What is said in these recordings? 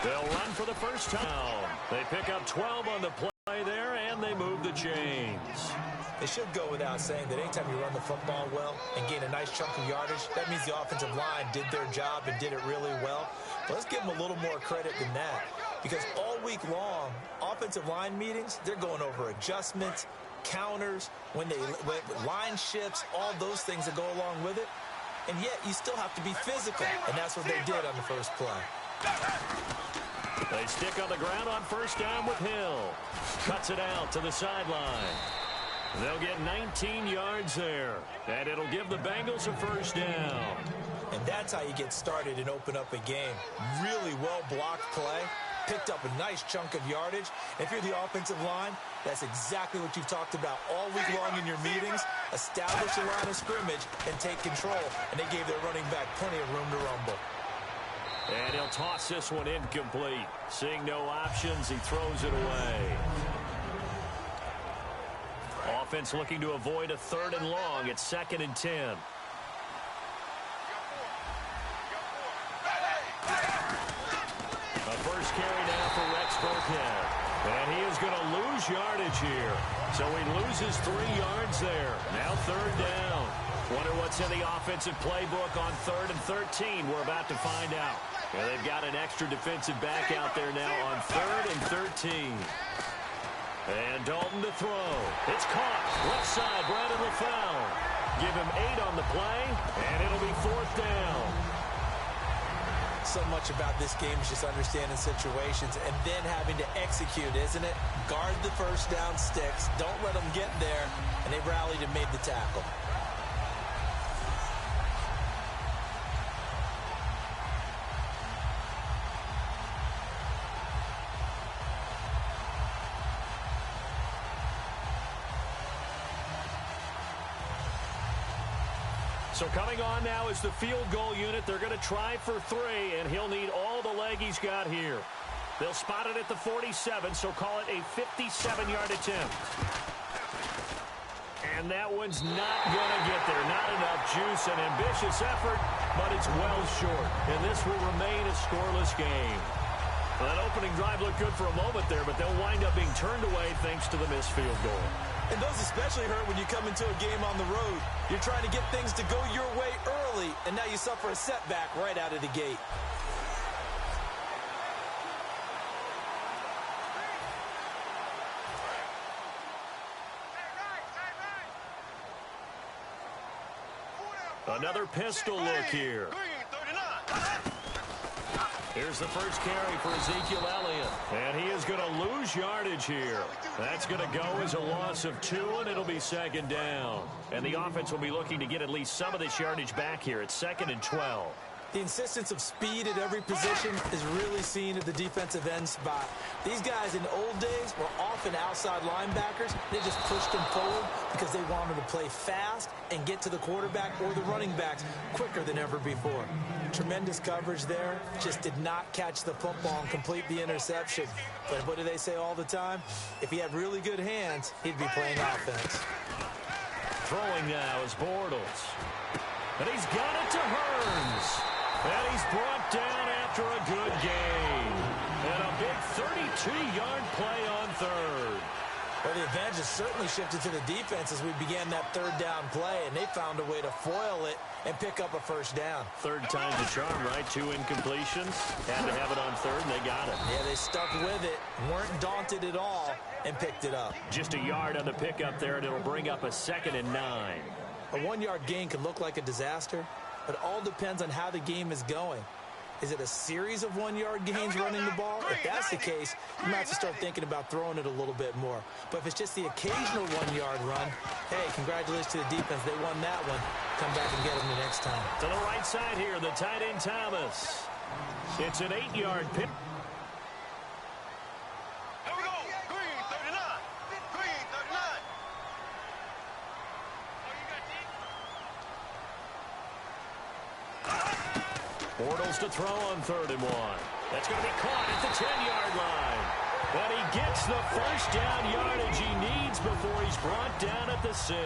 They'll run for the first time. They pick up 12 on the play there, and they move the chains. It should go without saying that anytime you run the football well and gain a nice chunk of yardage, that means the offensive line did their job and did it really well. But let's give them a little more credit than that, because all week long, offensive line meetings, they're going over adjustments, counters, when line shifts, all those things that go along with it. And yet you still have to be physical, and that's what they did on the first play. They stick on the ground on first down with Hill. Cuts it out to the sideline. They'll get 19 yards there, and it'll give the Bengals a first down. And that's how you get started and open up a game. Really well-blocked play, picked up a nice chunk of yardage. If you're the offensive line, that's exactly what you've talked about all week long in your meetings. Establish a line of scrimmage and take control. And they gave their running back plenty of room to rumble. And he'll toss this one incomplete. Seeing no options, he throws it away. Offense looking to avoid a 3rd and long. It's 2nd and 10. A first carry now for Rex Burkhead. And he is going to lose yardage here. So he loses 3 yards there. Now 3rd down. Wonder what's in the offensive playbook on 3rd and 13. We're about to find out. Yeah, they've got an extra defensive back out there now on 3rd and 13. And Dalton to throw. It's caught. Left side, Brandon LaFell. Give him 8 on the play, and it'll be 4th down. So much about this game is just understanding situations and then having to execute, isn't it? Guard the first down sticks. Don't let them get there. And they rallied and made the tackle. So coming on now is the field goal unit. They're going to try for 3, and he'll need all the leg he's got here. They'll spot it at the 47, so call it a 57-yard attempt. And that one's not going to get there. Not enough juice, an ambitious effort, but it's well short. And this will remain a scoreless game. Well, that opening drive looked good for a moment there, but they'll wind up being turned away thanks to the missed field goal. And those especially hurt when you come into a game on the road. You're trying to get things to go your way early, and now you suffer a setback right out of the gate. Another pistol look here. Here's the first carry for Ezekiel Elliott. And he is going to lose yardage here. That's going to go as a loss of 2, and it'll be 2nd down. And the offense will be looking to get at least some of this yardage back here. It's 2nd and 12. The insistence of speed at every position is really seen at the defensive end spot. These guys in the old days were often outside linebackers. They just pushed them forward because they wanted to play fast and get to the quarterback or the running backs quicker than ever before. Tremendous coverage there. Just did not catch the football and complete the interception. But what do they say all the time? If he had really good hands, he'd be playing offense. Throwing now is Bortles. And he's got it to Hearns. And he's brought down after a good gain. And a big 32-yard play on 3rd. Well, the advantage has certainly shifted to the defense as we began that 3rd down play, and they found a way to foil it and pick up a first down. 3rd time's a charm, right? 2 incompletions. Had to have it on 3rd, and they got it. Yeah, they stuck with it, weren't daunted at all, and picked it up. Just a yard on the pickup there, and it'll bring up a 2nd and 9. A 1-yard gain could look like a disaster, but it all depends on how the game is going. Is it a series of 1-yard gains running the ball? If that's the case, you might have to start thinking about throwing it a little bit more. But if it's just the occasional 1-yard run, hey, congratulations to the defense. They won that one. Come back and get them the next time. To the right side here, the tight end Thomas. It's an 8-yard pick. Bortles to throw on 3rd and 1. That's going to be caught at the 10-yard line. And he gets the first down yardage he needs before he's brought down at the 6.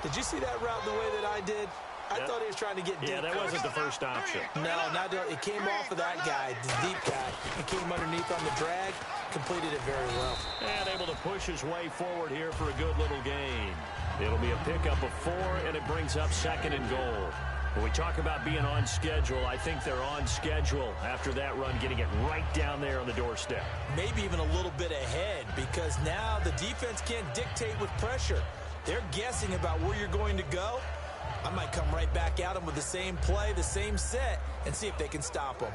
Did you see that route the way that I did? I thought he was trying to get deep. Yeah, that wasn't the first option. No, not it came off of that guy, the deep guy, and came underneath on the drag, completed it very well. And able to push his way forward here for a good little gain. It'll be a pickup of 4, and it brings up 2nd and goal. When we talk about being on schedule, I think they're on schedule after that run, getting it right down there on the doorstep. Maybe even a little bit ahead, because now the defense can't dictate with pressure. They're guessing about where you're going to go. I might come right back at them with the same play, the same set, and see if they can stop them.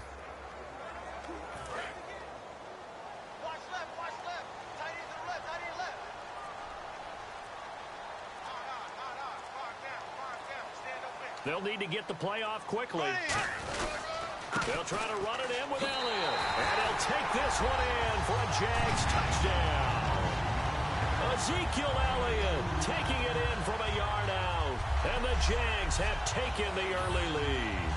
Watch left, tight end to the left, tight end left. Mark down, stand open. They'll need to get the play off quickly. They'll try to run it in with Elliott. And he'll take this one in for a Jags touchdown. Ezekiel Elliott taking it in from a yard out. And the Jags have taken the early lead.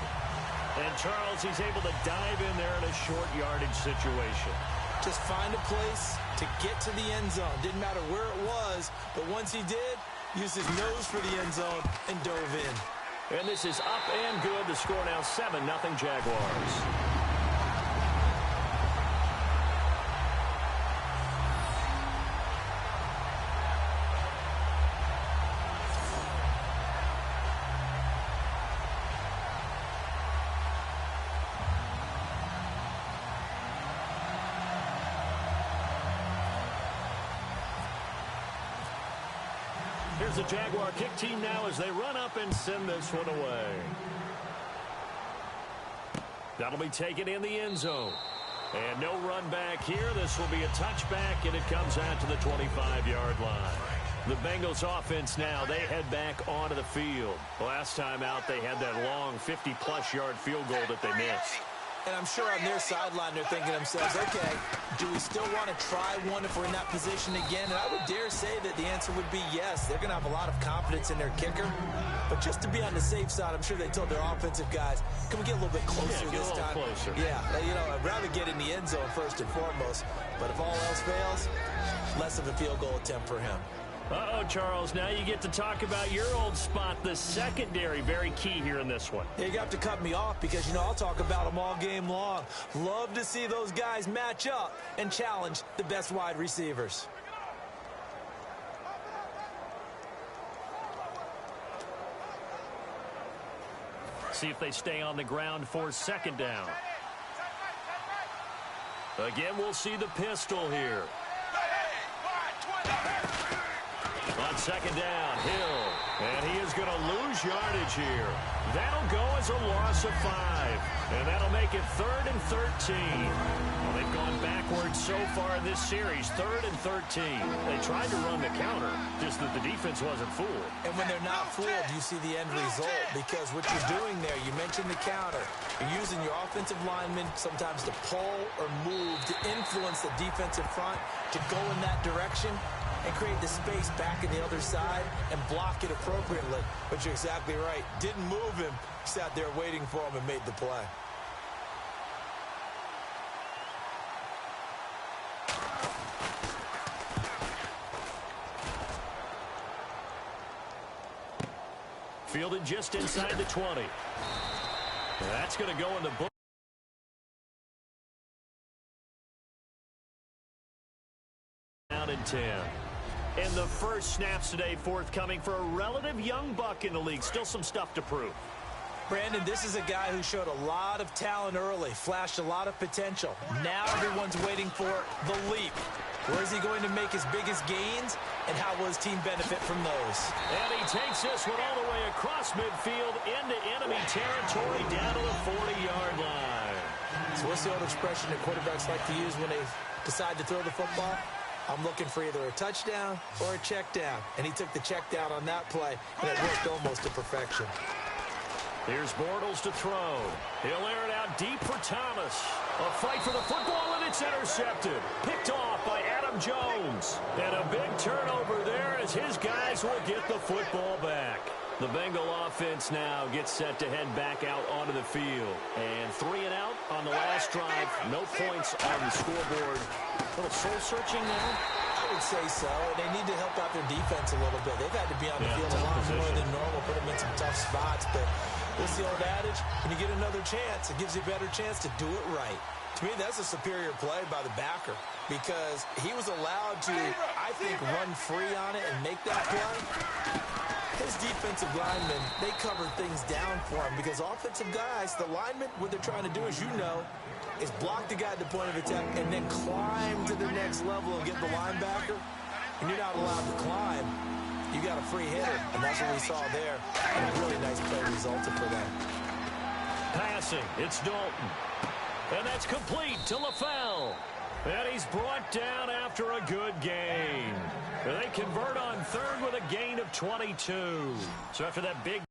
And Charles, he's able to dive in there in a short yardage situation. Just find a place to get to the end zone. Didn't matter where it was, but once he did, used his nose for the end zone and dove in. And this is up and good. The score now 7-0 Jaguars. Here's the Jaguar kick team now as they run up and send this one away. That'll be taken in the end zone. And no run back here. This will be a touchback, and it comes out to the 25-yard line. The Bengals offense now, they head back onto the field. Last time out, they had that long 50-plus yard field goal that they missed. And I'm sure on their sideline they're thinking to themselves, okay, do we still want to try one if we're in that position again? And I would dare say that the answer would be yes. They're going to have a lot of confidence in their kicker. But just to be on the safe side, I'm sure they told their offensive guys, can we get a little bit closer this time? Closer. Yeah, I'd rather get in the end zone first and foremost. But if all else fails, less of a field goal attempt for him. Uh-oh, Charles, now you get to talk about your old spot, the secondary. Very key here in this one. You have to cut me off because, I'll talk about them all game long. Love to see those guys match up and challenge the best wide receivers. See if they stay on the ground for 2nd down. Again, we'll see the pistol here. On 2nd down, Hill. And he is going to lose yardage here. That'll go as a loss of 5. And that'll make it 3rd and 13. Well, they've gone backwards so far in this series. 3rd and 13. They tried to run the counter, just that the defense wasn't fooled. And when they're not fooled, you see the end result. Because what you're doing there, you mentioned the counter. You're using your offensive linemen sometimes to pull or move to influence the defensive front to go in that direction and create the space back in the other side and block it appropriately. But you're exactly right. Didn't move him. Sat there waiting for him and made the play. Fielded just inside the 20. That's going to go in the book. Down in 10. And the first snaps today forthcoming for a relative young buck in the league. Still some stuff to prove. Brandon, this is a guy who showed a lot of talent early, flashed a lot of potential. Now everyone's waiting for the leap. Where is he going to make his biggest gains, and how will his team benefit from those? And he takes this one all the way across midfield into enemy territory down to the 40-yard line. So what's the old expression that quarterbacks like to use when they decide to throw the football? I'm looking for either a touchdown or a check down. And he took the check down on that play, and it worked almost to perfection. Here's Bortles to throw. He'll air it out deep for Thomas. A fight for the football, and it's intercepted. Picked off by Adam Jones. And a big turnover there as his guys will get the football back. The Bengal offense now gets set to head back out onto the field. And 3 and out on the last drive. No points on the scoreboard. A little soul-searching now. I would say so. And they need to help out their defense a little bit. They've had to be on the field a lot more than normal, put them in some tough spots, but what's the old adage? When you get another chance, it gives you a better chance to do it right. To me, that's a superior play by the backer because he was allowed to, I think, run free on it and make that play. His defensive linemen, they cover things down for him because offensive guys, the linemen, what they're trying to do, as you know, is block the guy at the point of attack and then climb to the next level and get the linebacker. And you're not allowed to climb. You got a free hitter, and that's what we saw there. And a really nice play resulted for them. Passing, it's Dalton. And that's complete to LaFell. And he's brought down after a good gain. They convert on third with a gain of 22. So after that big